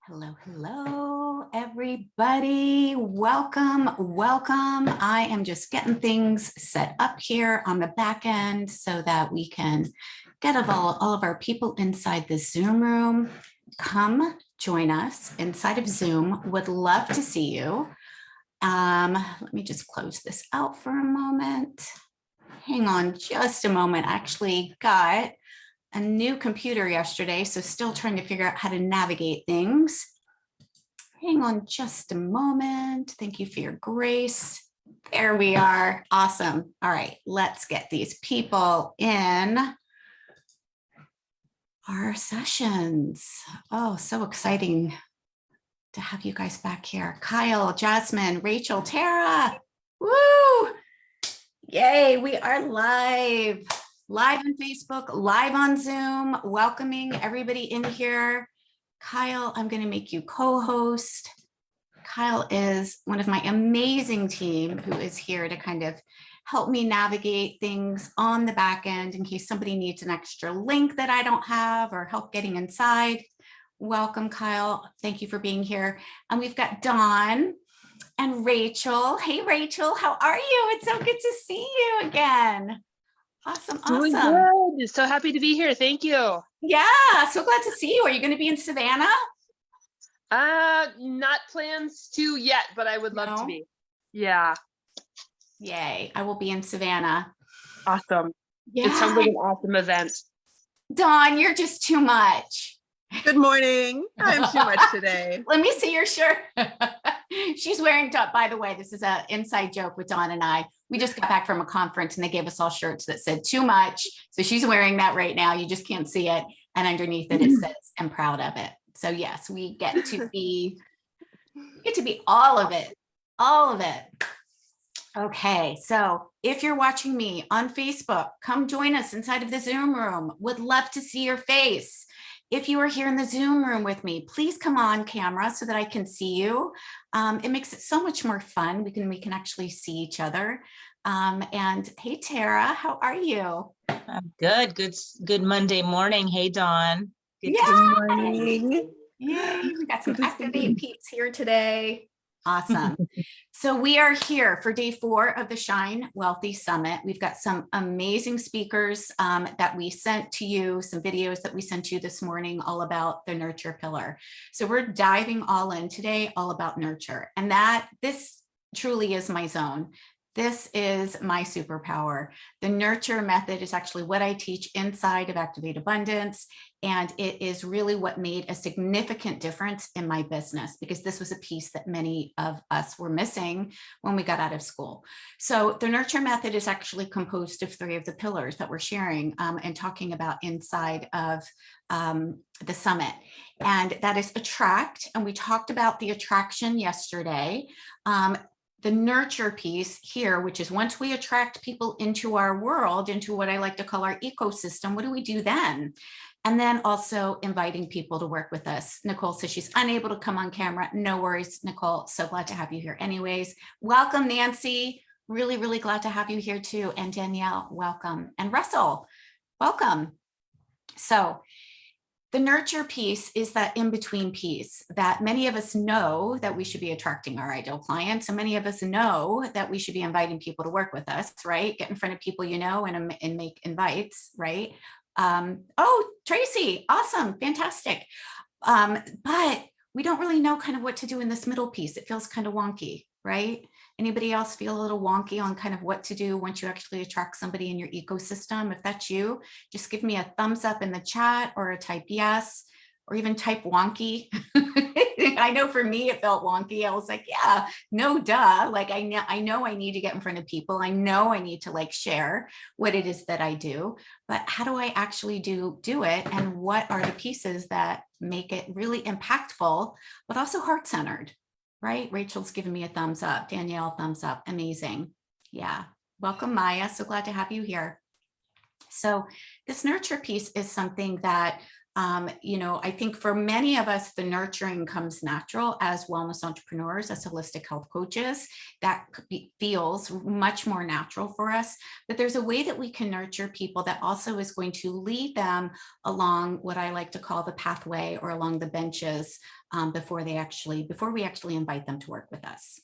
Hello, hello, everybody. Welcome, welcome. I am just getting things set up here on the back end so that we can get all of our people inside the Zoom room. Come join us inside of Zoom. Would love to see you. Let me just close this out for a moment. Hang on just a moment. I actually got a new computer yesterday, so still trying to figure out how to navigate things. Hang on just a moment. Thank you for your grace. There we are. Awesome. All right, let's get these people in our sessions. Oh, so exciting to have you guys back here. Kyle, Jasmine, Rachel, Tara. Woo! Yay, we are live on Facebook, live on Zoom, welcoming everybody in here. Kyle, I'm going to make you co-host. Kyle is one of my amazing team who is here to kind of help me navigate things on the back end in case somebody needs an extra link that I don't have or help getting inside. Welcome, Kyle. Thank you for being here. And we've got Dawn and Rachel. Hey, Rachel, how are you? It's so good to see you again. Awesome, Doing awesome. good. So happy to be here. Thank you. Yeah, so glad to see you. Are you going to be in Savannah? Not plans to yet, but I would love to be. Yeah. Yay, I will be in Savannah. Awesome. Yeah. It sounds like an awesome event. Dawn, you're just too much. Good morning. I'm too much today. Let me see your shirt. She's wearing, by the way, this is an inside joke with Dawn and I. We just got back from a conference and they gave us all shirts that said too much. So she's wearing that right now. You just can't see it. And underneath it, it says, I'm proud of it. So yes, we get to be all of it, all of it. Okay, so if you're watching me on Facebook, come join us inside of the Zoom room. Would love to see your face. If you are here in the Zoom room with me, please come on camera so that I can see you. It makes it so much more fun. We can actually see each other. And hey, Tara, how are you? I'm good. Good Monday morning. Hey, Dawn. Good morning. Yay, we got some Activate peeps here today. Awesome. So we are here for day 4 of the Shine Wealthy Summit. We've got some amazing speakers that we sent to you, some videos that we sent you this morning all about the nurture pillar. So we're diving all in today, all about nurture. And this truly is my zone. This is my superpower. The nurture method is actually what I teach inside of Activate Abundance. And it is really what made a significant difference in my business because this was a piece that many of us were missing when we got out of school. So the nurture method is actually composed of 3 of the pillars that we're sharing and talking about inside of the summit. And that is attract. And we talked about the attraction yesterday. The nurture piece here, which is once we attract people into our world, into what I like to call our ecosystem, what do we do then? And then also inviting people to work with us. Nicole says she's unable to come on camera. No worries, Nicole. So glad to have you here anyways. Welcome, Nancy. Really, really glad to have you here too. And Danielle, welcome. And Russell, welcome. So the nurture piece is that in-between piece that many of us know that we should be attracting our ideal clients. And many of us know that we should be inviting people to work with us, right? Get in front of people you know and make invites, right? Oh, Tracy, awesome, fantastic. But we don't really know kind of what to do in this middle piece. It feels kind of wonky, right? Anybody else feel a little wonky on kind of what to do once you actually attract somebody in your ecosystem? If that's you, just give me a thumbs up in the chat or a type yes, or even type wonky. I know for me, it felt wonky. I was like, yeah, no duh. Like I know I need to get in front of people. I know I need to like share what it is that I do, but how do I actually do it? And what are the pieces that make it really impactful, but also heart-centered, right? Rachel's giving me a thumbs up. Danielle, thumbs up. Amazing. Yeah. Welcome, Maya. So glad to have you here. So this nurture piece is something that I think for many of us, the nurturing comes natural as wellness entrepreneurs, as holistic health coaches. That feels much more natural for us. But there's a way that we can nurture people that also is going to lead them along what I like to call the pathway, or along the benches, before we actually invite them to work with us.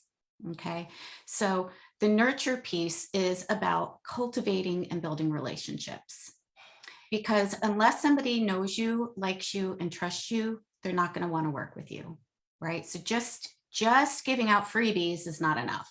Okay, so the nurture piece is about cultivating and building relationships. Because unless somebody knows you, likes you, and trusts you, they're not going to want to work with you, right? So just giving out freebies is not enough.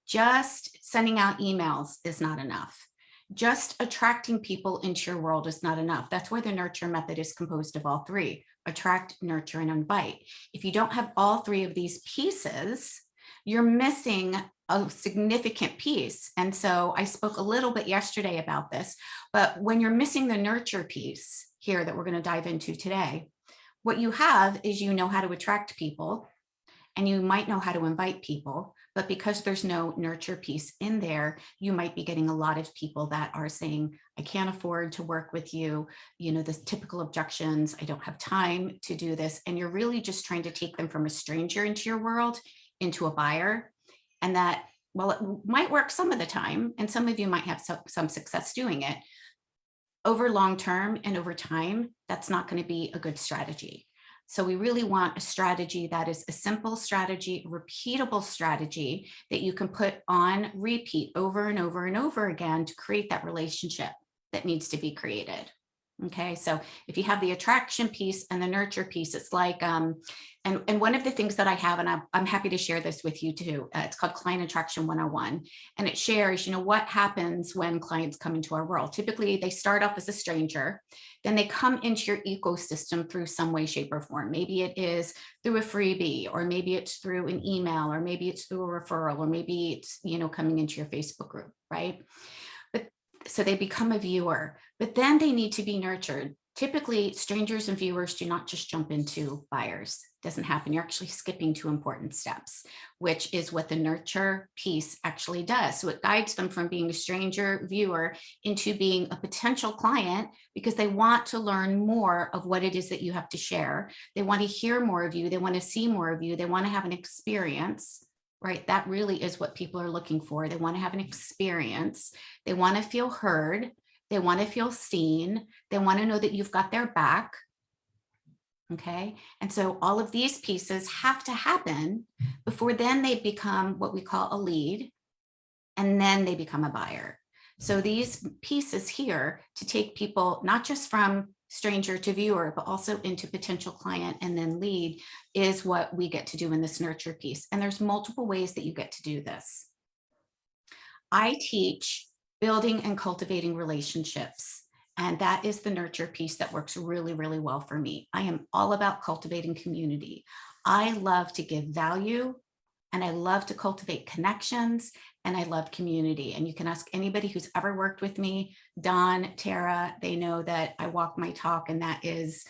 Just sending out emails is not enough. Just attracting people into your world is not enough. That's why the nurture method is composed of all three: attract, nurture, and invite. If you don't have all three of these pieces, you're missing a significant piece. And so I spoke a little bit yesterday about this, but when you're missing the nurture piece here that we're going to dive into today, what you have is you know how to attract people and you might know how to invite people, but because there's no nurture piece in there, you might be getting a lot of people that are saying, I can't afford to work with you. The typical objections, I don't have time to do this. And you're really just trying to take them from a stranger into your world into a buyer. And that, well, it might work some of the time, and some of you might have some success doing it. Over long term and over time, that's not going to be a good strategy. So we really want a strategy that is a simple strategy, repeatable strategy that you can put on repeat over and over and over again to create that relationship that needs to be created. Okay, so if you have the attraction piece and the nurture piece, it's like, and one of the things that I have, and I'm happy to share this with you too, it's called Client Attraction 101. And it shares, what happens when clients come into our world. Typically, they start off as a stranger, then they come into your ecosystem through some way, shape, or form. Maybe it is through a freebie, or maybe it's through an email, or maybe it's through a referral, or maybe it's, coming into your Facebook group, right? So they become a viewer, but then they need to be nurtured. Typically, strangers and viewers do not just jump into buyers. It doesn't happen. You're actually skipping 2 important steps, which is what the nurture piece actually does. So it guides them from being a stranger viewer into being a potential client, because they want to learn more of what it is that you have to share. They want to hear more of you. They want to see more of you. They want to have an experience. Right? That really is what people are looking for. They want to have an experience. They want to feel heard. They want to feel seen. They want to know that you've got their back. Okay. And so all of these pieces have to happen before then they become what we call a lead. And then they become a buyer. So these pieces here to take people not just from stranger to viewer, but also into potential client and then lead is what we get to do in this nurture piece. And there's multiple ways that you get to do this. I teach building and cultivating relationships. And that is the nurture piece that works really, really well for me. I am all about cultivating community. I love to give value, and I love to cultivate connections, and I love community. And you can ask anybody who's ever worked with me, Dawn, Tara, they know that I walk my talk, and that is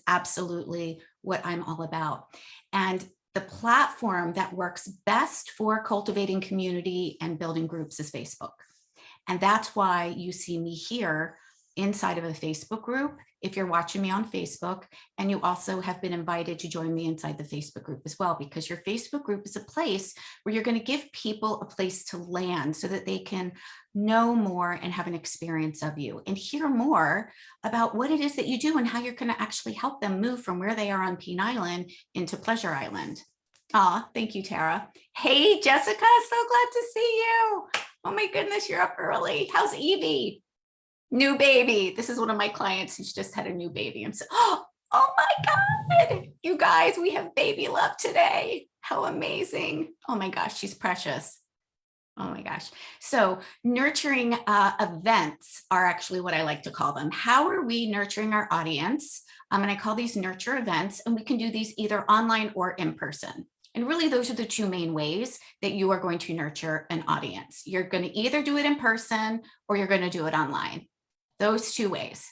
absolutely what I'm all about. And the platform that works best for cultivating community and building groups is Facebook. And that's why you see me here inside of a Facebook group, if you're watching me on Facebook, and you also have been invited to join me inside the Facebook group as well, because your Facebook group is a place where you're going to give people a place to land so that they can know more and have an experience of you and hear more about what it is that you do and how you're going to actually help them move from where they are on Peen Island into Pleasure Island. Thank you, Tara. Hey, Jessica, so glad to see you. Oh my goodness, you're up early. How's Evie? New baby. This is one of my clients who's just had a new baby. I'm so, oh my God, you guys, we have baby love today. How amazing. Oh my gosh, she's precious. Oh my gosh. So nurturing events are actually what I like to call them. How are we nurturing our audience? And I call these nurture events, and we can do these either online or in person. And really, those are the 2 main ways that you are going to nurture an audience. You're going to either do it in person or you're going to do it online. Those 2 ways,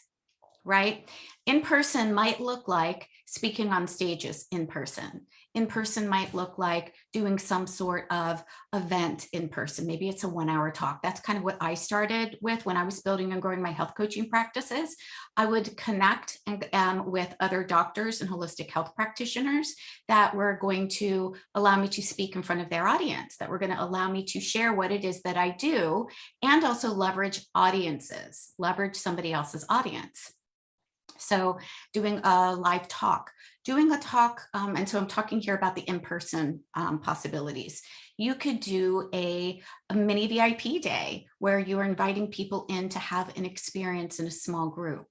right? In person might look like speaking on stages in person. In person might look like doing some sort of event in person. Maybe it's a 1-hour talk. That's kind of what I started with when I was building and growing my health coaching practices. I would connect with other doctors and holistic health practitioners that were going to allow me to speak in front of their audience, that were going to allow me to share what it is that I do, and also leverage audiences, leverage somebody else's audience. So doing a live talk, and so I'm talking here about the in-person possibilities. You could do a mini VIP day where you're inviting people in to have an experience in a small group.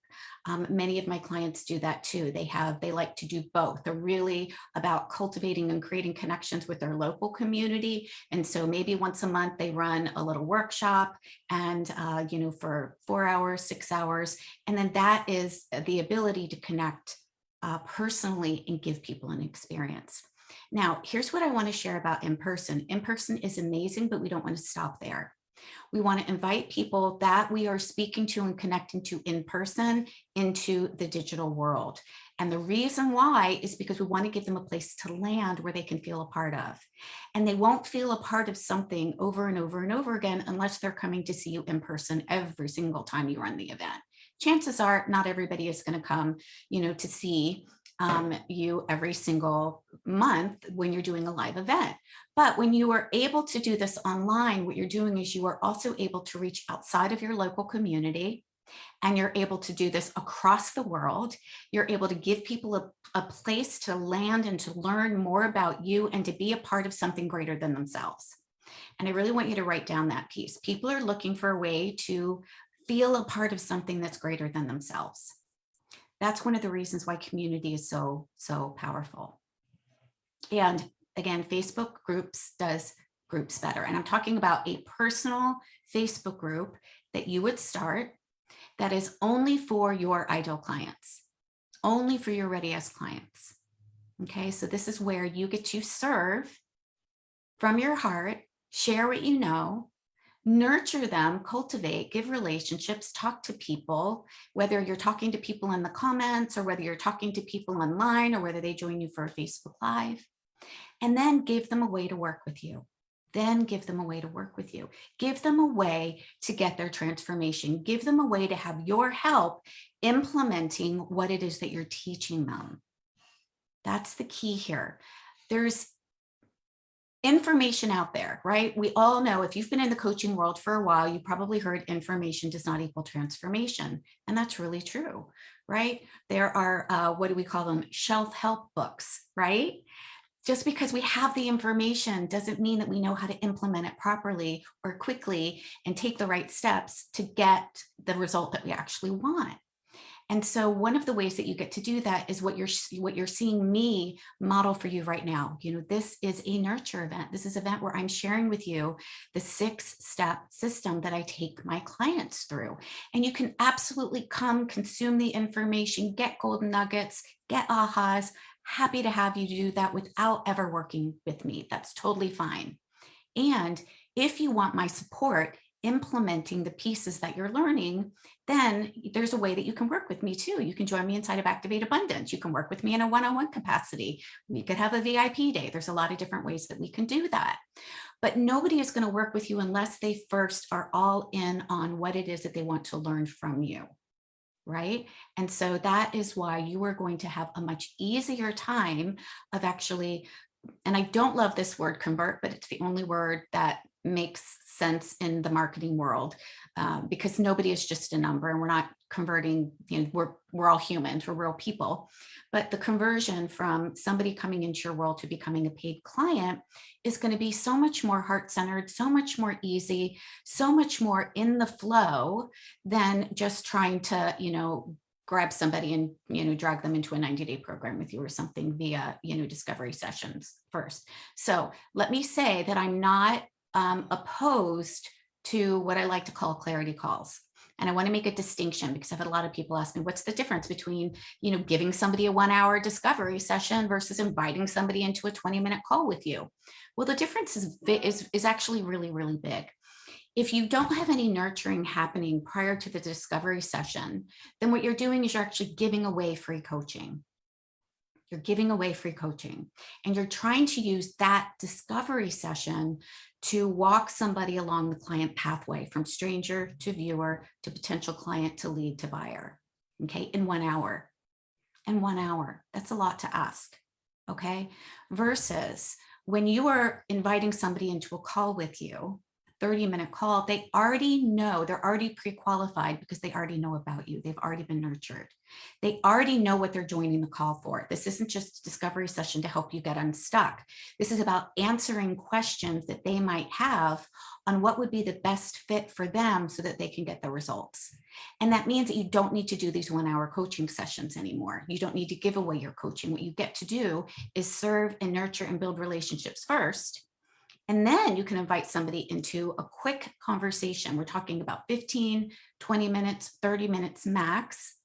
Many of my clients do that too. They like to do both. They're really about cultivating and creating connections with their local community. And so maybe once a month they run a little workshop and, for 4 hours, 6 hours. And then that is the ability to connect personally and give people an experience. Now, here's what I want to share about in-person. In-person is amazing, but we don't want to stop there. We want to invite people that we are speaking to and connecting to in person into the digital world. And the reason why is because we want to give them a place to land where they can feel a part of. And they won't feel a part of something over and over and over again unless they're coming to see you in person every single time you run the event. Chances are not everybody is going to come, to see you every single month when you're doing a live event. But when you are able to do this online, what you're doing is you are also able to reach outside of your local community, and you're able to do this across the world. You're able to give people a place to land and to learn more about you and to be a part of something greater than themselves. And I really want you to write down that piece. People are looking for a way to feel a part of something that's greater than themselves. That's one of the reasons why community is so powerful. And again, Facebook groups does groups better. And I'm talking about a personal Facebook group that you would start that is only for your ideal clients, only for your ready as clients. Okay, so this is where you get to serve from your heart, share what you know, nurture them, cultivate, give relationships, talk to people, whether you're talking to people in the comments or whether you're talking to people online or whether they join you for a Facebook Live, and then give them a way to work with you. Give them a way to get their transformation. Give them a way to have your help implementing what it is that you're teaching them. That's the key here. There's information out there, right? We all know, if you've been in the coaching world for a while, you probably heard information does not equal transformation. And that's really true, right? There are, what do we call them? Shelf help books, right? Just because we have the information doesn't mean that we know how to implement it properly or quickly and take the right steps to get the result that we actually want. And so one of the ways that you get to do that is what you're seeing me model for you right now. This is a nurture event. This is an event where I'm sharing with you the 6-step system that I take my clients through. And you can absolutely come consume the information, get golden nuggets, get ahas. Happy to have you do that without ever working with me. That's totally fine. And if you want my support implementing the pieces that you're learning, then there's a way that you can work with me too. You can join me inside of Activate Abundance. You can work with me in a one-on-one capacity. We could have a VIP day. There's a lot of different ways that we can do that. But nobody is going to work with you unless they first are all in on what it is that they want to learn from you. Right? And so that is why you are going to have a much easier time of actually, and I don't love this word convert, but it's the only word that makes sense in the marketing world, because nobody is just a number and we're not converting, we're all humans, we're real people. But the conversion from somebody coming into your world to becoming a paid client is going to be so much more heart-centered, so much more easy, so much more in the flow than just trying to, grab somebody and, drag them into a 90-day program with you or something via, discovery sessions first. So let me say that I'm not opposed to what I like to call clarity calls. And I want to make a distinction because I've had a lot of people ask me, what's the difference between, giving somebody a 1-hour discovery session versus inviting somebody into a 20-minute call with you? Well, the difference is actually really, really big. If you don't have any nurturing happening prior to the discovery session, then what you're doing is you're actually giving away free coaching. You're giving away free coaching, and you're trying to use that discovery session to walk somebody along the client pathway from stranger to viewer to potential client to lead to buyer. Okay, in 1 hour. In 1 hour, that's a lot to ask. Okay, versus when you are inviting somebody into a call with you, 30-minute call, they already know, they're already pre-qualified because they already know about you. They've already been nurtured. They already know what they're joining the call for. This isn't just a discovery session to help you get unstuck. This is about answering questions that they might have on what would be the best fit for them so that they can get the results. And that means that you don't need to do these 1 hour coaching sessions anymore. You don't need to give away your coaching. What you get to do is serve and nurture and build relationships first. And then you can invite somebody into a quick conversation. We're talking about 15, 20 minutes, 30 minutes max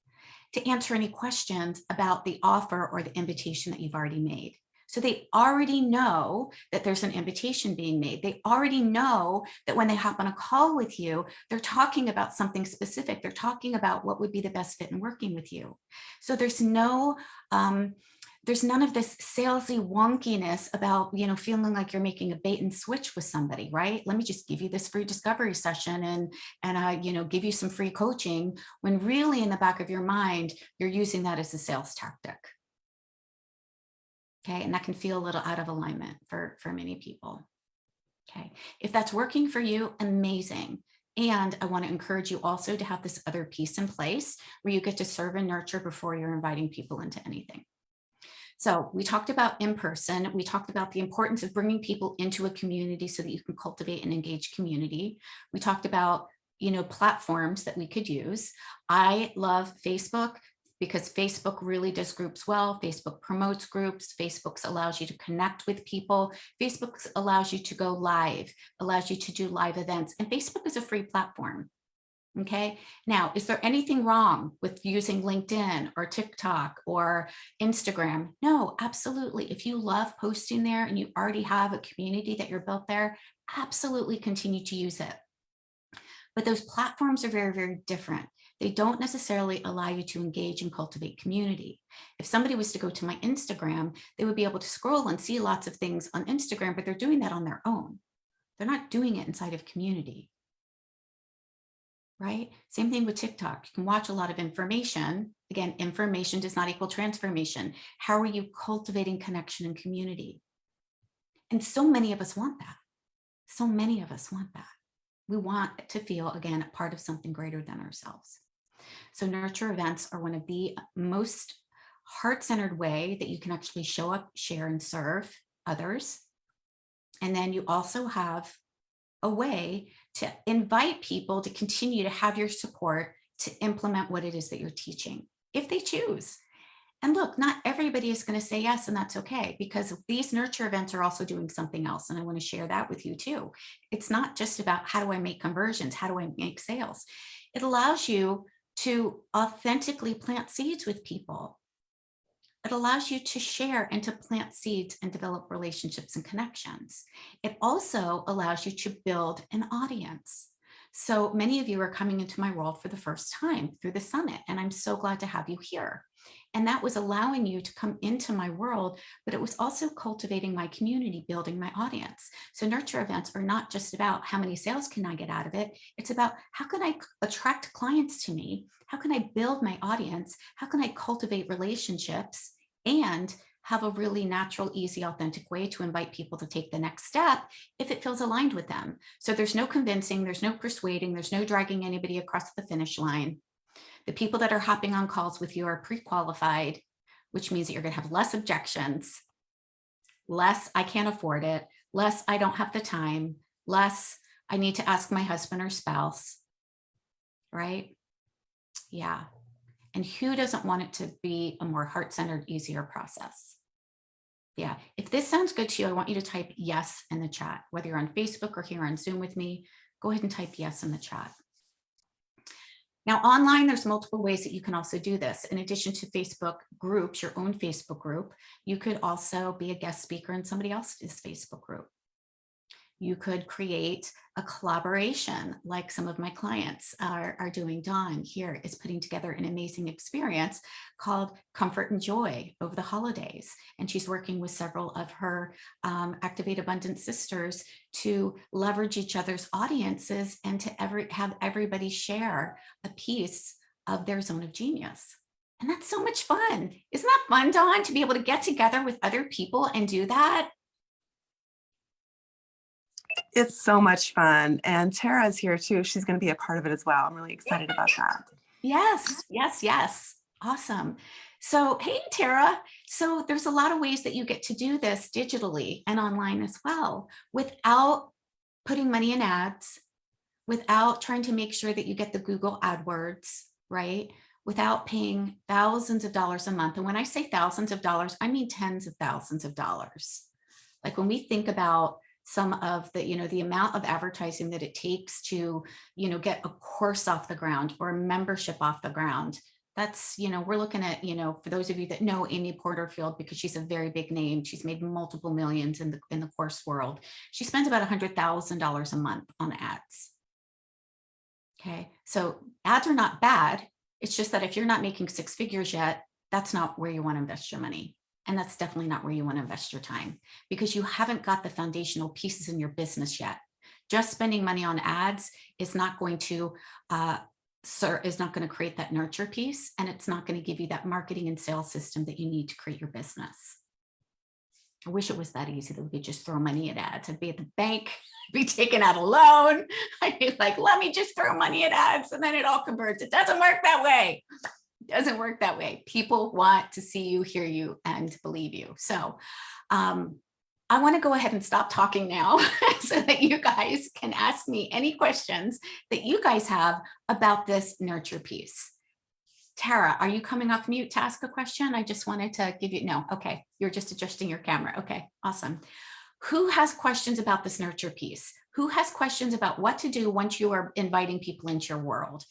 to answer any questions about the offer or the invitation that you've already made. So they already know that there's an invitation being made. They already know that when they hop on a call with you, they're talking about something specific. They're talking about what would be the best fit in working with you. So there's none of this salesy wonkiness about, feeling like you're making a bait and switch with somebody, right? Let me just give you this free discovery session and give you some free coaching, when really in the back of your mind, you're using that as a sales tactic. Okay, and that can feel a little out of alignment for many people. Okay, if that's working for you, amazing. And I want to encourage you also to have this other piece in place where you get to serve and nurture before you're inviting people into anything. So we talked about in-person. We talked about the importance of bringing people into a community so that you can cultivate and engage community. We talked about, platforms that we could use. I love Facebook because Facebook really does groups well. Facebook promotes groups. Facebook allows you to connect with people. Facebook allows you to go live, allows you to do live events. And Facebook is a free platform. Okay. Now, is there anything wrong with using LinkedIn or TikTok or Instagram? No, absolutely. If you love posting there and you already have a community that you're built there, absolutely continue to use it. But those platforms are very, very different. They don't necessarily allow you to engage and cultivate community. If somebody was to go to my Instagram, they would be able to scroll and see lots of things on Instagram, but they're doing that on their own. They're not doing it inside of community. Right? Same thing with TikTok. You can watch a lot of information. Again, information does not equal transformation. How are you cultivating connection and community? And so many of us want that. So many of us want that. We want to feel, again, a part of something greater than ourselves. So nurture events are one of the most heart-centered way that you can actually show up, share, and serve others. And then you also have a way to invite people to continue to have your support to implement what it is that you're teaching, if they choose. And look, not everybody is going to say yes, and that's okay, because these nurture events are also doing something else. And I want to share that with you too. It's not just about how do I make conversions? How do I make sales? It allows you to authentically plant seeds with people. It allows you to share and to plant seeds and develop relationships and connections. It also allows you to build an audience. So many of you are coming into my world for the first time through the summit, and I'm so glad to have you here. And that was allowing you to come into my world, but it was also cultivating my community, building my audience. So nurture events are not just about how many sales can I get out of it. It's about how can I attract clients to me? How can I build my audience? How can I cultivate relationships and have a really natural, easy, authentic way to invite people to take the next step if it feels aligned with them. So there's no convincing, there's no persuading, there's no dragging anybody across the finish line. The people that are hopping on calls with you are pre-qualified, which means that you're going to have less objections, less I can't afford it, less I don't have the time, less I need to ask my husband or spouse, right? Yeah. And who doesn't want it to be a more heart-centered, easier process? Yeah. If this sounds good to you, I want you to type yes in the chat, whether you're on Facebook or here on Zoom with me, go ahead and type yes in the chat. Now, online, there's multiple ways that you can also do this. In addition to Facebook groups, your own Facebook group, you could also be a guest speaker in somebody else's Facebook group. You could create a collaboration like some of my clients are doing. Dawn here is putting together an amazing experience called Comfort and Joy over the holidays. And she's working with several of her Activate Abundance sisters to leverage each other's audiences and to have everybody share a piece of their zone of genius. And that's so much fun. Isn't that fun, Dawn, to be able to get together with other people and do that? It's so much fun. And Tara's here too. She's going to be a part of it as well. I'm really excited about that. Yes, yes, yes. Awesome. So, hey, Tara. So there's a lot of ways that you get to do this digitally and online as well without putting money in ads, without trying to make sure that you get the Google AdWords, right? Without paying thousands of dollars a month. And when I say thousands of dollars, I mean tens of thousands of dollars. Like when we think about some of the, the amount of advertising that it takes to, get a course off the ground or a membership off the ground. That's, we're looking at, for those of you that know Amy Porterfield, because she's a very big name, she's made multiple millions in the course world. She spends about $100,000 a month on ads. Okay. So ads are not bad. It's just that if you're not making six figures yet, that's not where you want to invest your money. And that's definitely not where you want to invest your time because you haven't got the foundational pieces in your business yet. Just spending money on ads is not going to create that nurture piece, and it's not going to give you that marketing and sales system that you need to create your business. I wish it was that easy that we could just throw money at ads. I'd be at the bank, be taking out a loan. I'd be like, let me just throw money at ads and then it all converts. It doesn't work that way. It doesn't work that way. People want to see you, hear you, and believe you. So I want to go ahead and stop talking now so that you guys can ask me any questions that you guys have about this nurture piece. Tara, are you coming off mute to ask a question? I just wanted to give you, no, okay. You're just adjusting your camera. Okay, awesome. Who has questions about this nurture piece? Who has questions about what to do once you are inviting people into your world?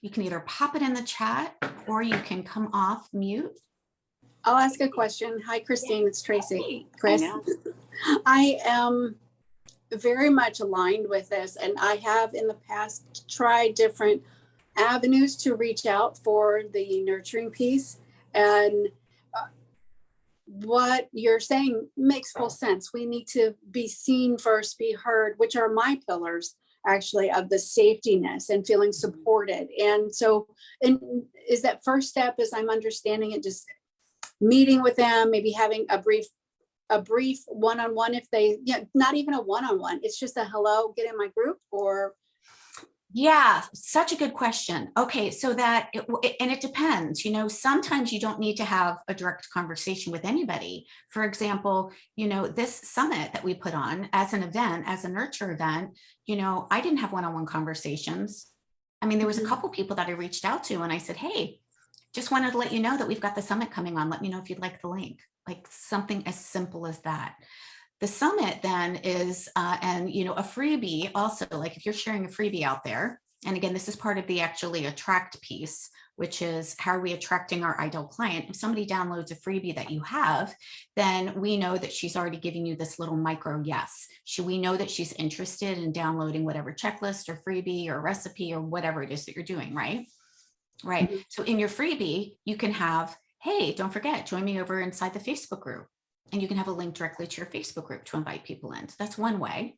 You can either pop it in the chat or you can come off mute. I'll ask a question. Hi, Christine. It's Tracy. Hey, Chris, I am very much aligned with this, and I have in the past tried different avenues to reach out for the nurturing piece. And what you're saying makes full sense. We need to be seen first, be heard, which are my pillars actually of the safetyness and feeling supported. And so, and is that first step, as I'm understanding it, just meeting with them, maybe having a brief one-on-one if they, not even a one-on-one, it's just a hello, get in my group, or? Yeah, such a good question. Okay, so that, and it depends, sometimes you don't need to have a direct conversation with anybody. For example, this summit that we put on as an event, as a nurture event, I didn't have one-on-one conversations. I mean, there was a couple people that I reached out to and I said, hey, just wanted to let you know that we've got the summit coming on. Let me know if you'd like the link, like something as simple as that. The summit then is, and a freebie also, like if you're sharing a freebie out there, and again, this is part of the actually attract piece, which is how are we attracting our ideal client? If somebody downloads a freebie that you have, then we know that she's already giving you this little micro yes. We know that she's interested in downloading whatever checklist or freebie or recipe or whatever it is that you're doing, right? Right. Mm-hmm. So in your freebie, you can have, hey, don't forget, join me over inside the Facebook group. And you can have a link directly to your Facebook group to invite people in. So that's one way.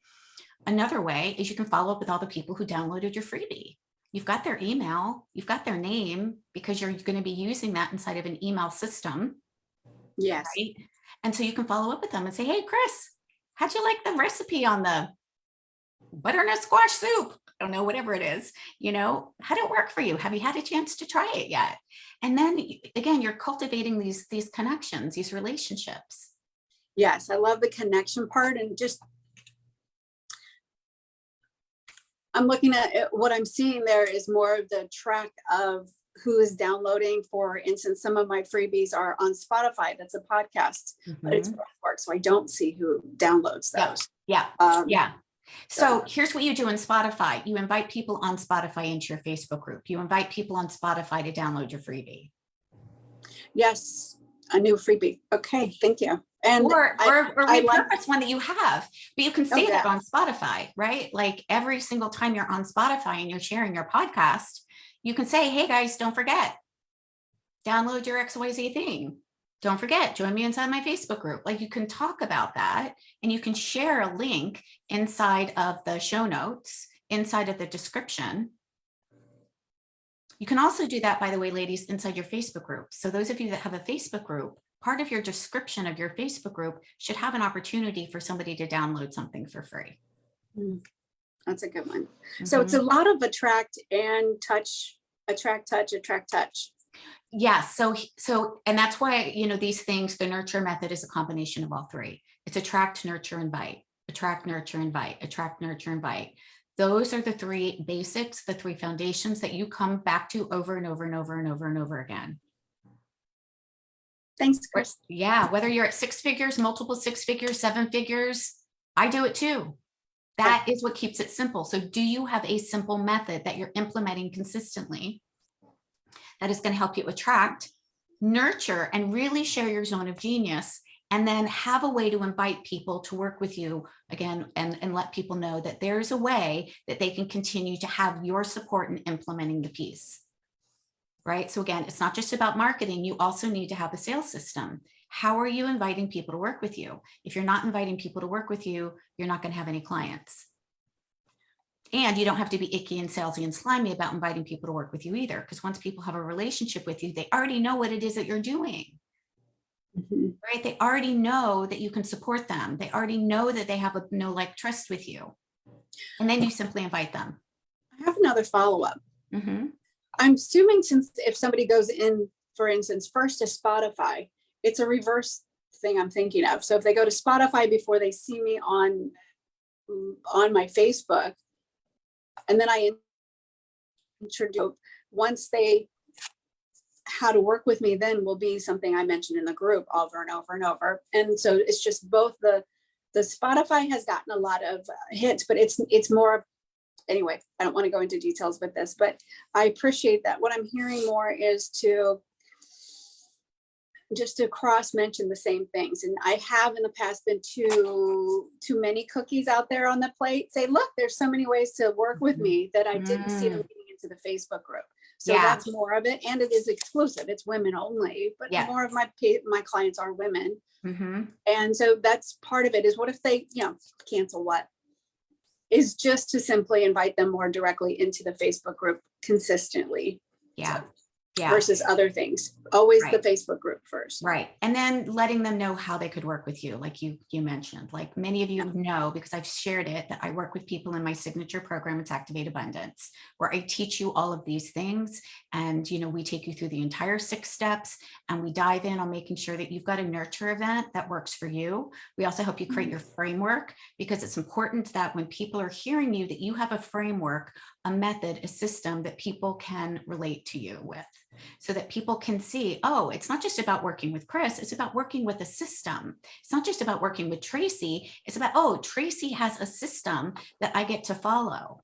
Another way is you can follow up with all the people who downloaded your freebie. You've got their email, you've got their name, because you're going to be using that inside of an email system. Yes. Right? And so you can follow up with them and say, hey, Chris, how'd you like the recipe on the butternut squash soup? I don't know, whatever it is, how'd it work for you? Have you had a chance to try it yet? And then again, you're cultivating these connections, these relationships. Yes, I love the connection part, and just I'm looking at it, what I'm seeing there is more of the track of who is downloading. For instance, some of my freebies are on Spotify. That's a podcast, but it's breathwork, so I don't see who downloads those. Yeah. So here's what you do in Spotify. You invite people on Spotify into your Facebook group. You invite people on Spotify to download your freebie. Yes, a new freebie. Okay, thank you. And or I like- repurpose one that you have, but you can say Oh, that yeah. on Spotify, right? Like every single time you're on Spotify and you're sharing your podcast, you can say, hey guys, don't forget, download your XYZ thing. Don't forget, join me inside my Facebook group. Like you can talk about that and you can share a link inside of the show notes, inside of the description. You can also do that, by the way, ladies, inside your Facebook group. So those of you that have a Facebook group, part of your description of your Facebook group should have an opportunity for somebody to download something for free. That's a good one. So it's a lot of attract and touch, attract, touch, attract, touch. Yeah. So, and that's why, you know, these things, the nurture method is a combination of all three. It's attract, nurture, invite, attract, nurture, invite, attract, nurture, invite. Those are the three basics, the three foundations that you come back to over and over and over and over and over again. Thanks, Chris. Yeah. Whether you're at 6 figures, multiple 6 figures, 7 figures, I do it too. That is what keeps it simple. So do you have a simple method that you're implementing consistently that is going to help you attract, nurture, and really share your zone of genius, and then have a way to invite people to work with you again, and let people know that there's a way that they can continue to have your support in implementing the piece, right? So again, it's not just about marketing. You also need to have a sales system. How are you inviting people to work with you? If you're not inviting people to work with you, you're not going to have any clients. And you don't have to be icky and salesy and slimy about inviting people to work with you either, because once people have a relationship with you, they already know what it is that you're doing, right? They already know that you can support them. They already know that they have a know, like, trust with you. And then you simply invite them. I have another follow-up. Mm-hmm. I'm assuming since if somebody goes in, for instance, first to Spotify, it's a reverse thing I'm thinking of. So if they go to Spotify before they see me on my Facebook, and then I introduce, once they, how to work with me then will be something I mentioned in the group over and over and over. And so it's just both the Spotify has gotten a lot of hits, but it's more, anyway, I don't want to go into details with this, but I appreciate that. What I'm hearing more is to just to cross mention the same things. And I have in the past been too many cookies out there on the plate. Say, look, there's so many ways to work with me that I didn't see them getting into the Facebook group. So that's more of it. And it is exclusive. It's women only, but more of my clients are women. And so that's part of it is what if they, cancel what? Is just to simply invite them more directly into the Facebook group consistently. Yeah. Versus other things. Always the Facebook group first. Right. And then letting them know how they could work with you. Like you mentioned, like many of you know, because I've shared it, that I work with people in my signature program. It's Activate Abundance, where I teach you all of these things. And, we take you through the entire 6 steps and we dive in on making sure that you've got a nurture event that works for you. We also help you create your framework, because it's important that when people are hearing you, that you have a framework, a method, a system that people can relate to you with, so that people can see, oh, it's not just about working with Chris, it's about working with a system. It's not just about working with Tracy, it's about, oh, Tracy has a system that I get to follow,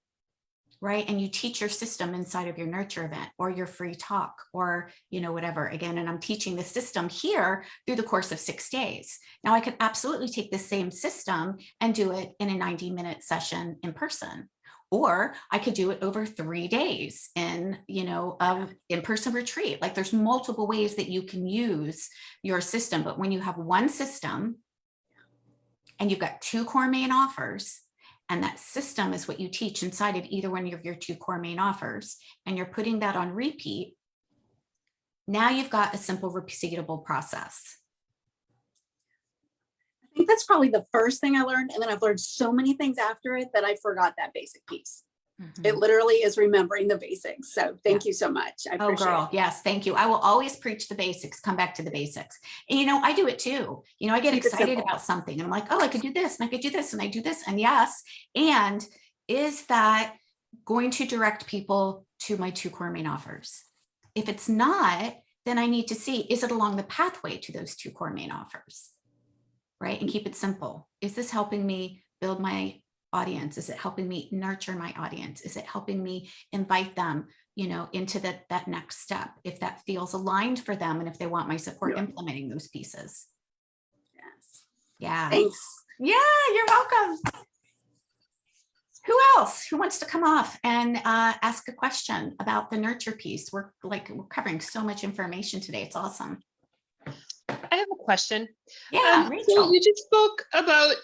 right? And you teach your system inside of your nurture event or your free talk or, whatever. Again, and I'm teaching the system here through the course of 6 days. Now I could absolutely take the same system and do it in a 90-minute session in person. Or I could do it over 3 days in, in-person retreat. Like there's multiple ways that you can use your system. But when you have one system and you've got 2 core main offers, and that system is what you teach inside of either one of your 2 core main offers, and you're putting that on repeat, now you've got a simple, repeatable process. I think that's probably the first thing I learned. And then I've learned so many things after it that I forgot that basic piece. It literally is remembering the basics. So thank you so much. I appreciate it. Yes, thank you. I will always preach the basics, come back to the basics. And, I do it too. I get excited about something and I'm like, oh, I could do this and I could do this and I do this. And yes. And is that going to direct people to my 2 core main offers? If it's not, then I need to see, is it along the pathway to those 2 core main offers? Right? And keep it simple. Is this helping me build my audience? Is it helping me nurture my audience? Is it helping me invite them, into that next step, if that feels aligned for them and if they want my support implementing those pieces? Yes. Yeah. Thanks. Yeah, you're welcome. Who else? Who wants to come off and ask a question about the nurture piece? We're covering so much information today. It's awesome. I have a question. Yeah, So Rachel. you just spoke about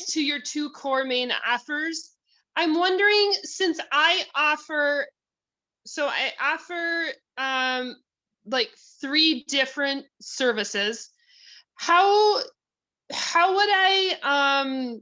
to your two core main offers. I'm wondering, since I offer 3 different services, how would I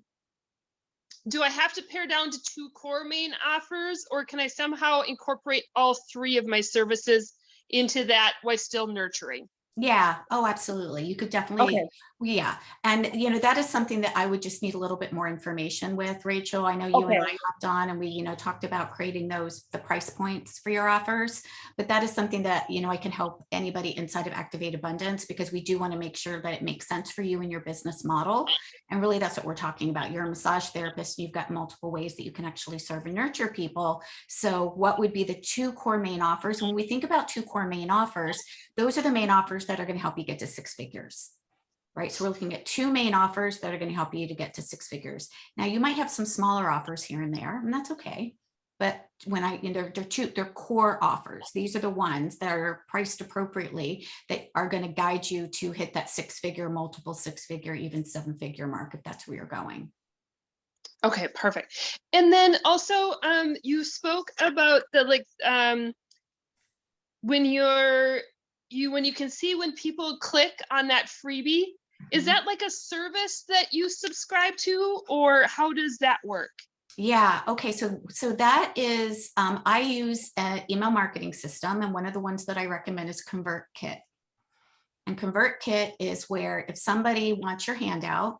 do I have to pare down to 2 core main offers, or can I somehow incorporate all 3 of my services into that while still nurturing? Yeah. Oh, absolutely. You could definitely. Okay. Yeah. And, that is something that I would just need a little bit more information with, Rachel. I know you and I Okay. hopped on and we, talked about creating the price points for your offers, but that is something that, I can help anybody inside of Activate Abundance, because we do want to make sure that it makes sense for you and your business model. And really that's what we're talking about. You're a massage therapist. And you've got multiple ways that you can actually serve and nurture people. So what would be the 2 core main offers? When we think about 2 core main offers, those are the main offers that are going to help you get to 6 figures, right? So we're looking at 2 main offers that are going to help you to get to 6 figures. Now you might have some smaller offers here and there, and that's okay. But when they're core offers. These are the ones that are priced appropriately that are going to guide you to hit that 6 figure, multiple 6 figure, even 7 figure mark, if that's where you're going. Okay, perfect. And then also, you spoke about the when you can see when people click on that freebie, is that like a service that you subscribe to, or how does that work? Yeah. Okay. So that is, I use an email marketing system, and one of the ones that I recommend is ConvertKit. And ConvertKit is where if somebody wants your handout,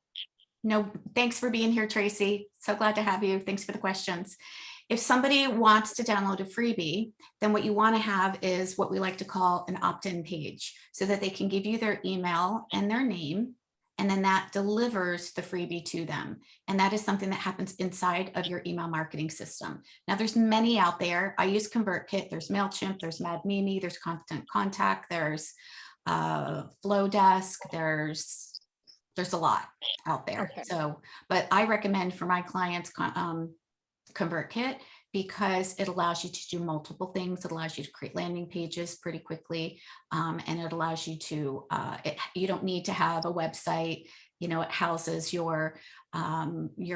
no, thanks for being here, Tracy. So glad to have you. Thanks for the questions. If somebody wants to download a freebie, then what you want to have is what we like to call an opt-in page, so that they can give you their email and their name, and then that delivers the freebie to them. And that is something that happens inside of your email marketing system. Now there's many out there. I use ConvertKit. There's MailChimp, there's MadMimi, there's Constant Contact, there's Flowdesk, there's a lot out there. Okay. So, but I recommend for my clients ConvertKit, because it allows you to do multiple things. It allows you to create landing pages pretty quickly. And it allows you to, you don't need to have a website, it houses your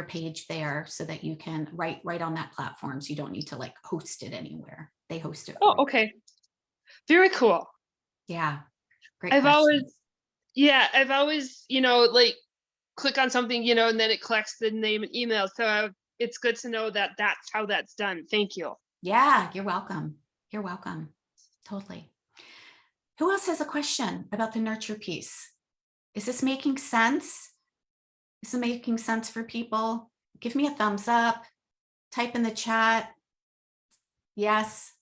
page there so that you can write on that platform. So you don't need to host it anywhere. They host it. Oh, okay. Very cool. Yeah. Great. I've questions. always, click on something, and then it collects the name and email. So it's good to know that that's how that's done. Thank you. Yeah, you're welcome. You're welcome. Totally. Who else has a question about the nurture piece? Is this making sense? Is it making sense for people? Give me a thumbs up, type in the chat. Yes,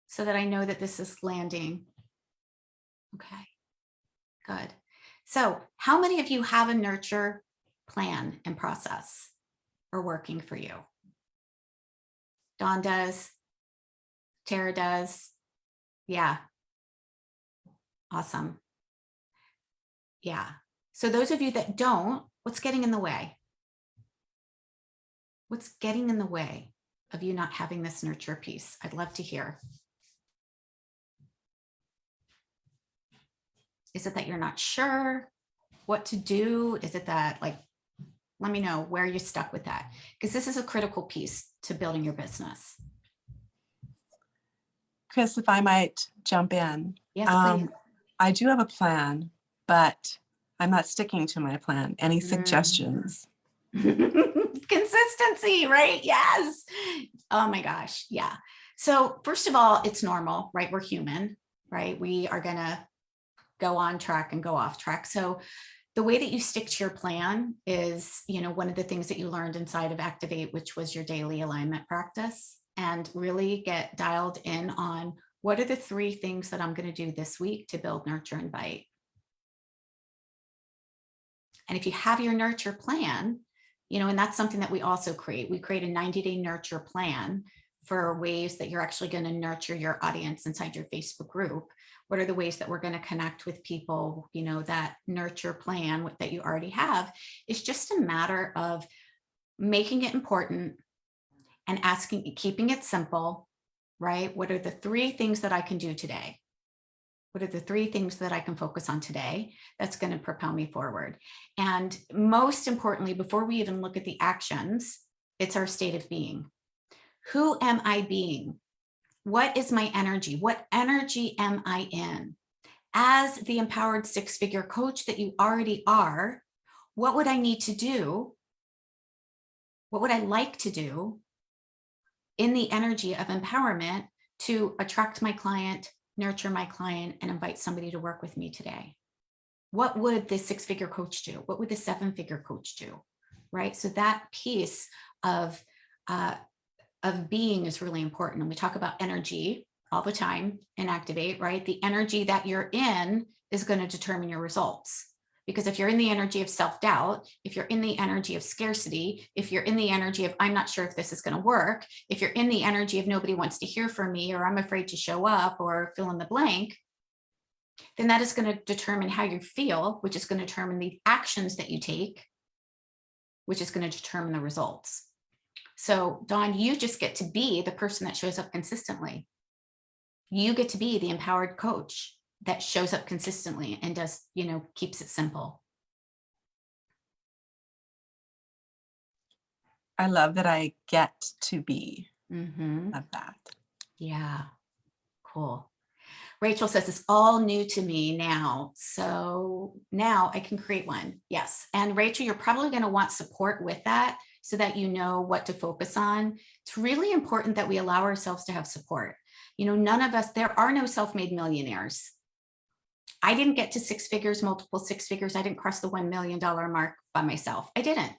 so that I know that this is landing. Okay, good. So how many of you have a nurture plan and process or working for you? Dawn does. Tara does. Yeah. Awesome. Yeah. So those of you that don't, what's getting in the way? What's getting in the way of you not having this nurture piece? I'd love to hear. Is it that you're not sure what to do? Is it that let me know where you're stuck with that, because this is a critical piece to building your business. Chris, if I might jump in. Yes, please. I do have a plan, but I'm not sticking to my plan. Any suggestions? Consistency, right? Yes. Oh my gosh. Yeah. So first of all, it's normal, right? We're human, right? We are going to go on track and go off track. So the way that you stick to your plan is, one of the things that you learned inside of Activate, which was your daily alignment practice, and really get dialed in on what are the 3 things that I'm going to do this week to build, nurture, and bite. And if you have your nurture plan, and that's something that we also create. We create a 90-day nurture plan for ways that you're actually going to nurture your audience inside your Facebook group. What are the ways that we're going to connect with people? You know, that nurture plan that you already have is just a matter of making it important and asking, keeping it simple, right? What are the 3 things that I can do today? What are the 3 things that I can focus on today that's going to propel me forward? And most importantly, before we even look at the actions, it's our state of being. Who am I being? What is my energy? What energy am I in? As the empowered 6-figure coach that you already are, what would I need to do? What would I like to do in the energy of empowerment to attract my client, nurture my client, and invite somebody to work with me today? What would the 6-figure coach do? What would the 7-figure coach do? Right? So that piece of being is really important. And we talk about energy all the time in Activate, right? The energy that you're in is going to determine your results. Because if you're in the energy of self-doubt, if you're in the energy of scarcity, if you're in the energy of, I'm not sure if this is going to work, if you're in the energy of nobody wants to hear from me, or I'm afraid to show up, or fill in the blank, then that is going to determine how you feel, which is going to determine the actions that you take, which is going to determine the results. So Dawn, you just get to be the person that shows up consistently. You get to be the empowered coach that shows up consistently and does, you know, keeps it simple. I love that I get to be. Mm-hmm. Love that. Yeah, cool. Rachel says it's all new to me now. So now I can create one. Yes. And Rachel, you're probably going to want support with that so that you know what to focus on. It's really important that we allow ourselves to have support. You know, none of us, there are no self-made millionaires. I didn't get to 6 figures, multiple 6 figures. I didn't cross the $1 million mark by myself. I didn't.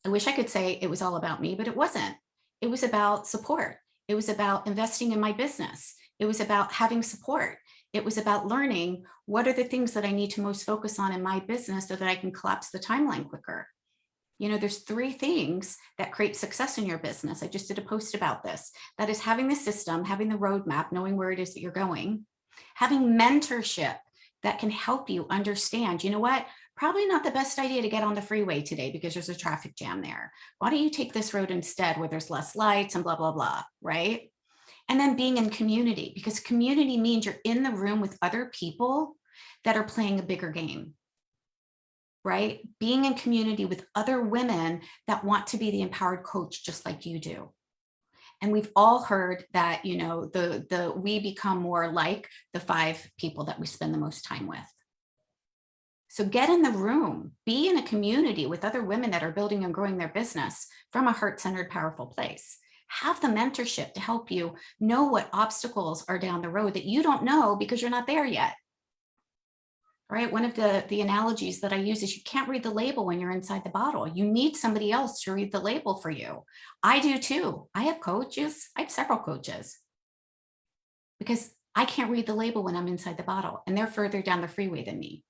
I wish I could say it was all about me, but it wasn't. It was about support. It was about investing in my business. It was about having support. It was about learning what are the things that I need to most focus on in my business so that I can collapse the timeline quicker. You know, there's 3 things that create success in your business. I just did a post about this. That is having the system, having the roadmap, knowing where it is that you're going, having mentorship that can help you understand, you know what, probably not the best idea to get on the freeway today because there's a traffic jam there. Why don't you take this road instead where there's less lights and blah, blah, blah, right? And then being in community, because community means you're in the room with other people that are playing a bigger game, right? Being in community with other women that want to be the empowered coach just like you do. And we've all heard that, you know, we become more like the 5 people that we spend the most time with. So get in the room, be in a community with other women that are building and growing their business from a heart-centered, powerful place. Have the mentorship to help you know what obstacles are down the road that you don't know because you're not there yet. Right? One of the analogies that I use is you can't read the label when you're inside the bottle. You need somebody else to read the label for you. I do too. I have coaches. I have several coaches because I can't read the label when I'm inside the bottle and they're further down the freeway than me.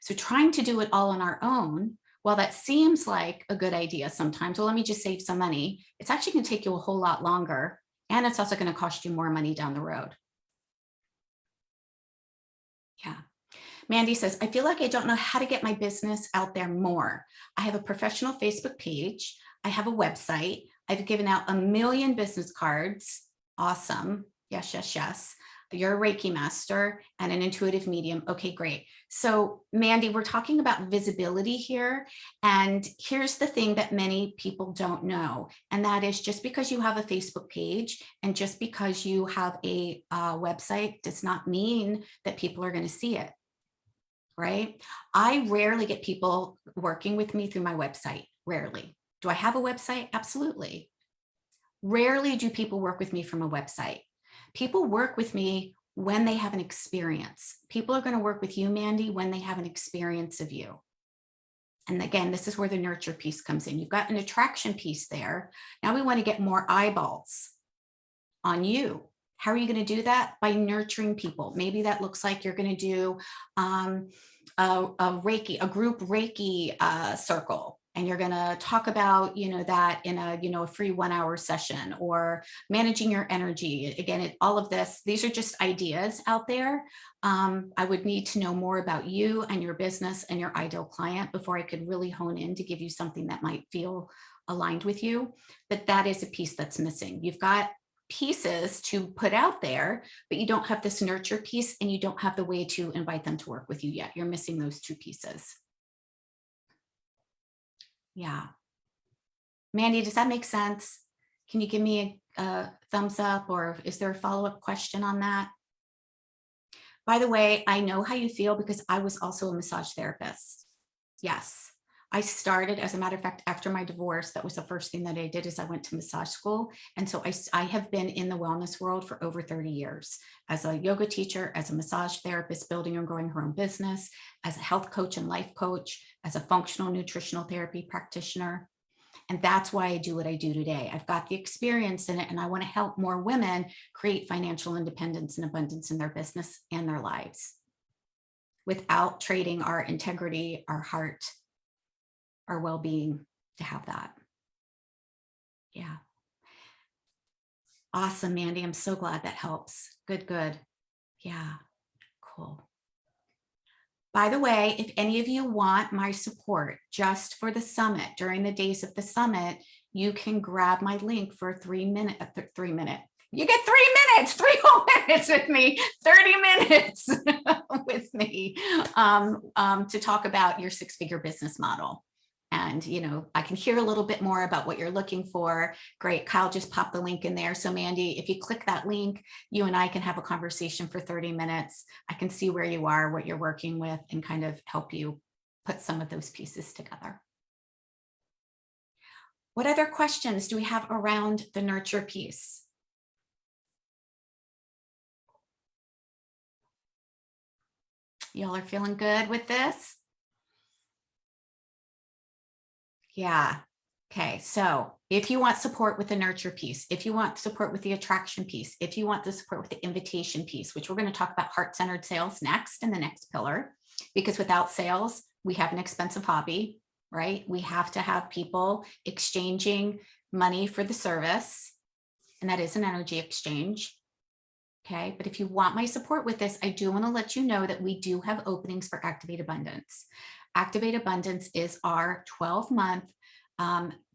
So trying to do it all on our own, while that seems like a good idea sometimes, well, let me just save some money. It's actually going to take you a whole lot longer. And it's also going to cost you more money down the road. Yeah. Mandy says, I feel like I don't know how to get my business out there more. I have a professional Facebook page. I have a website. I've given out 1 million business cards. Awesome. Yes, yes, yes. You're a Reiki master and an intuitive medium. Okay, great. So Mandy, we're talking about visibility here. And here's the thing that many people don't know. And that is just because you have a Facebook page and just because you have a website does not mean that people are going to see it. Right? I rarely get people working with me through my website. Rarely. Do I have a website? Absolutely. Rarely do people work with me from a website. People work with me when they have an experience. People are going to work with you, Mandy, when they have an experience of you. And again, this is where the nurture piece comes in. You've got an attraction piece there. Now we want to get more eyeballs on you. How are you going to do that? By nurturing people. Maybe that looks like you're going to do a Reiki, a group Reiki circle, And you're going to talk about, that in a free 1 hour session, or managing your energy. Again, all of this, these are just ideas out there. I would need to know more about you and your business and your ideal client before I could really hone in to give you something that might feel aligned with you. But that is a piece that's missing. You've got pieces to put out there, but you don't have this nurture piece, and you don't have the way to invite them to work with you yet. You're missing those two pieces. Yeah. Mandy, does that make sense? Can you give me a thumbs up, or is there a follow-up question on that? By the way, I know how you feel because I was also a massage therapist. Yes. I started, as a matter of fact, after my divorce, that was the first thing that I did, is I went to massage school. And so I have been in the wellness world for over 30 years as a yoga teacher, as a massage therapist, building and growing her own business, as a health coach and life coach, as a functional nutritional therapy practitioner. And that's why I do what I do today. I've got the experience in it, and I want to help more women create financial independence and abundance in their business and their lives without trading our integrity, our heart, our well-being to have that. Yeah. Awesome, Mandy. I'm so glad that helps. Good, good. Yeah, cool. By the way, if any of you want my support just for the summit, during the days of the summit, you can grab my link for a 3 minute. You get 3 minutes, 3 whole minutes with me, 30 minutes with me to talk about your 6-figure business model. And, I can hear a little bit more about what you're looking for. Great. Kyle just popped the link in there. So Mandy, if you click that link, you and I can have a conversation for 30 minutes. I can see where you are, what you're working with, and kind of help you put some of those pieces together. What other questions do we have around the nurture piece? Y'all are feeling good with this? Yeah. Okay. So if you want support with the nurture piece, if you want support with the attraction piece, if you want the support with the invitation piece, which we're going to talk about heart-centered sales next in the next pillar, because without sales, we have an expensive hobby, right? We have to have people exchanging money for the service, and that is an energy exchange. Okay. But if you want my support with this, I do want to let you know that we do have openings for Activate Abundance. Activate Abundance is our 12-month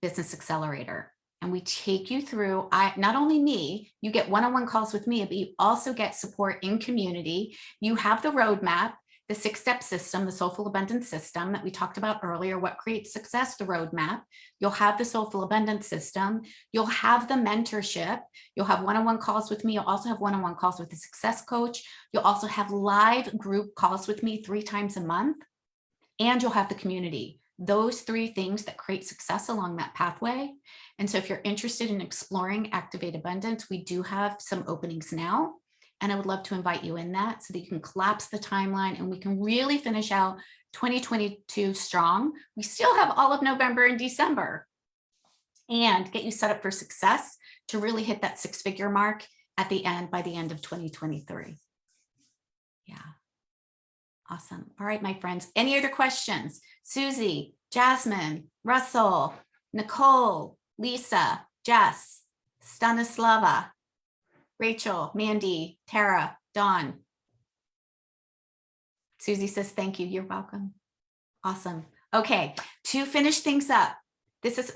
business accelerator. And we take you through, not only me, you get one-on-one calls with me, but you also get support in community. You have the roadmap, the 6-step system, the Soulful Abundance system that we talked about earlier, what creates success, the roadmap. You'll have the Soulful Abundance system. You'll have the mentorship. You'll have one-on-one calls with me. You'll also have one-on-one calls with the success coach. You'll also have live group calls with me 3 times a month. And you'll have the community. Those 3 things that create success along that pathway. And so if you're interested in exploring Activate Abundance, we do have some openings now. And I would love to invite you in that so that you can collapse the timeline and we can really finish out 2022 strong. We still have all of November and December, and get you set up for success to really hit that 6-figure mark at the end, by the end of 2023. Yeah. Awesome. All right, my friends. Any other questions? Susie, Jasmine, Russell, Nicole, Lisa, Jess, Stanislava, Rachel, Mandy, Tara, Dawn. Susie says, thank you. You're welcome. Awesome. Okay. To finish things up,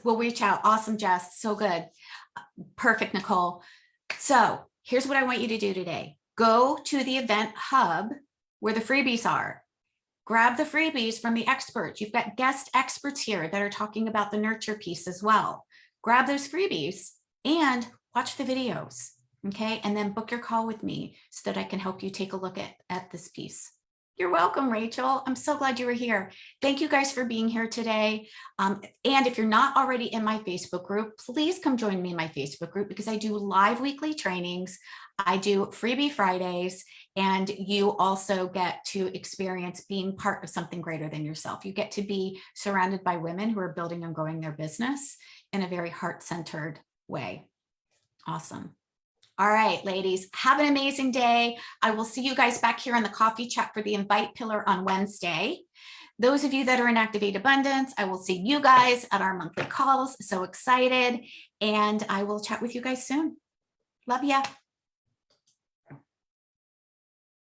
we'll reach out. Awesome, Jess. So good. Perfect, Nicole. So here's what I want you to do today. Go to the event hub where the freebies are. Grab the freebies from the experts. You've got guest experts here that are talking about the nurture piece as well. Grab those freebies and watch the videos, okay? And then book your call with me so that I can help you take a look at this piece. You're welcome, Rachel. I'm so glad you were here. Thank you guys for being here today. And if you're not already in my Facebook group, please come join me in my Facebook group because I do live weekly trainings. I do freebie Fridays, and you also get to experience being part of something greater than yourself. You get to be surrounded by women who are building and growing their business in a very heart-centered way. Awesome. All right, ladies, have an amazing day. I will see you guys back here on the coffee chat for the invite pillar on Wednesday. Those of you that are in Activate Abundance, I will see you guys at our monthly calls. So excited. And I will chat with you guys soon. Love ya.